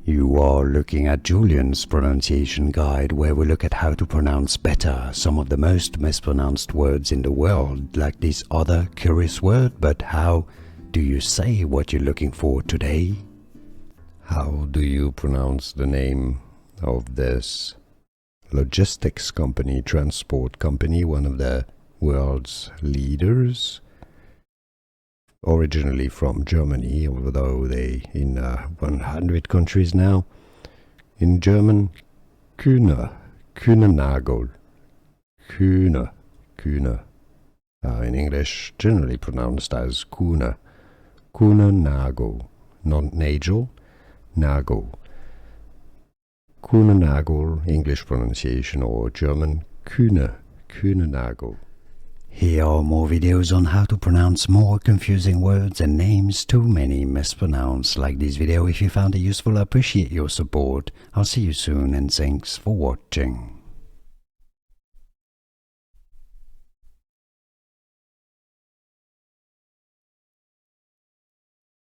You are looking at Julian's pronunciation guide, where we look at how to pronounce better some of the most mispronounced words in the world, like this other curious word. But how do you say what you're looking for today? How do you pronounce the name of this logistics company, transport company, one of the world's leaders? Originally from Germany, although they in 100 countries now. In German, Kuehne Nagel. Kuehne. In English, generally pronounced as Kuehne. Kuehne Nagel. Not Nagel, Nagel. Kuehne Nagel, English pronunciation, or German, Kuehne Nagel. Here are more videos on how to pronounce more confusing words and names too many mispronounced. Like this video if you found it useful. I appreciate your support. I'll see you soon and thanks for watching.